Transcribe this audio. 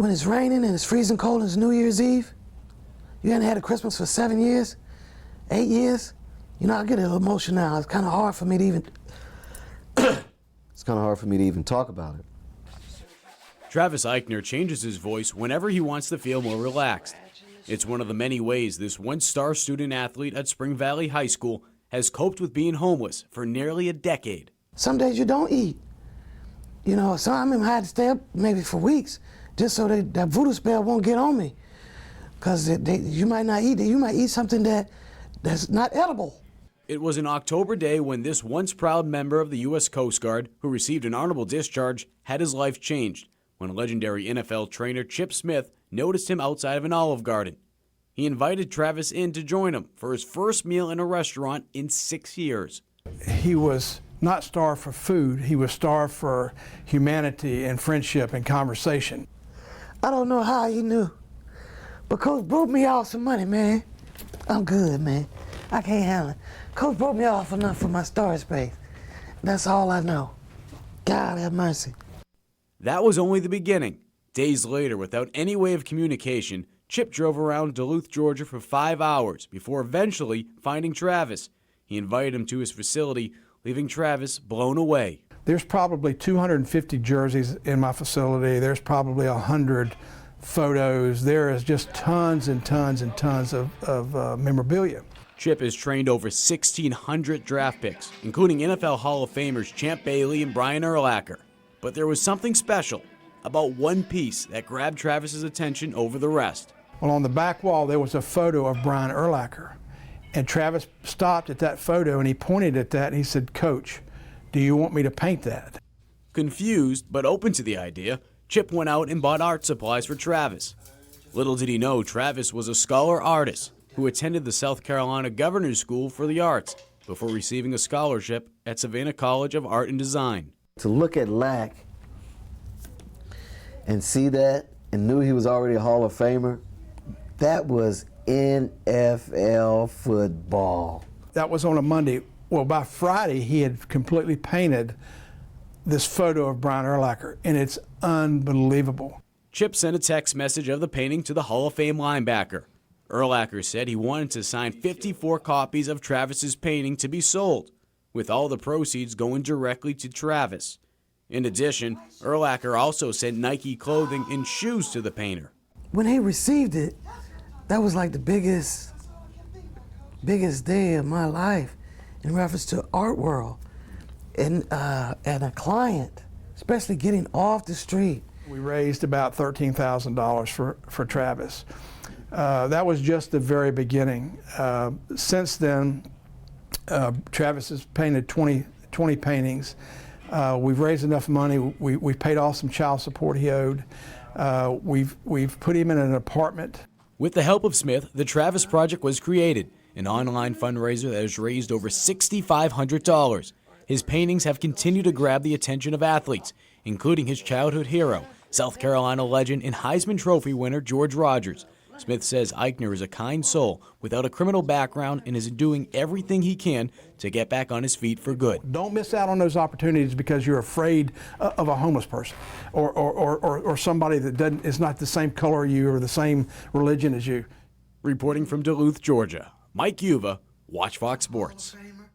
when it's raining and it's freezing cold and it's New Year's Eve, you hadn't had a Christmas for 7 years, 8 years, you know, I get a little emotional now. It's kind of hard for me to even, talk about it. Travis Eikner changes his voice whenever he wants to feel more relaxed. It's one of the many ways this one-star student athlete at Spring Valley High School has coped with being homeless for nearly a decade. Some days you don't eat. You know, some of them had to stay up maybe for weeks just so that voodoo spell won't get on me. Because you might not eat it. You might eat something that's not edible. It was an October day when this once proud member of the U.S. Coast Guard, who received an honorable discharge, had his life changed when legendary NFL trainer Chip Smith noticed him outside of an Olive Garden. He invited Travis in to join him for his first meal in a restaurant in 6 years. He was not starved for food, he was starved for humanity and friendship and conversation. I don't know how he knew, but Coach broke me off some money, man. I'm good, man. I can't handle it. Coach broke me off enough for my storage space. That's all I know. God have mercy. That was only the beginning. Days later, without any way of communication, Chip drove around Duluth, Georgia for 5 hours before eventually finding Travis. He invited him to his facility, leaving Travis blown away. There's probably 250 jerseys in my facility. There's probably 100 photos. There is just tons and tons and tons of memorabilia. Chip has trained over 1,600 draft picks, including NFL Hall of Famers Champ Bailey and Brian Urlacher. But there was something special about one piece that grabbed Travis's attention over the rest. Well, on the back wall, there was a photo of Brian Urlacher. And Travis stopped at that photo and he pointed at that and he said, "Coach, do you want me to paint that?" Confused but open to the idea, Chip went out and bought art supplies for Travis. Little did he know Travis was a scholar artist who attended the South Carolina Governor's School for the Arts before receiving a scholarship at Savannah College of Art and Design. To look at Lack and see that and knew he was already a Hall of Famer, that was NFL football. That was on a Monday. Well, by Friday, he had completely painted this photo of Brian Urlacher, and it's unbelievable. Chip sent a text message of the painting to the Hall of Fame linebacker. Urlacher said he wanted to sign 54 copies of Travis's painting to be sold, with all the proceeds going directly to Travis. In addition, Urlacher also sent Nike clothing and shoes to the painter. When he received it, that was like the biggest day of my life in reference to art world and a client, especially getting off the street. We raised about $13,000 for Travis. That was just the very beginning. Since then, Travis has painted 20 paintings. We've raised enough money. We've paid off some child support he owed. We've put him in an apartment. With the help of Smith, the Travis Project was created, an online fundraiser that has raised over $6,500. His paintings have continued to grab the attention of athletes, including his childhood hero, South Carolina legend and Heisman Trophy winner George Rogers. Smith says Eikner is a kind soul without a criminal background and is doing everything he can to get back on his feet for good. Don't miss out on those opportunities because you're afraid of a homeless person or somebody that is not the same color as you or the same religion as you. Reporting from Duluth, Georgia, Mike Yuva, Watch Fox Sports.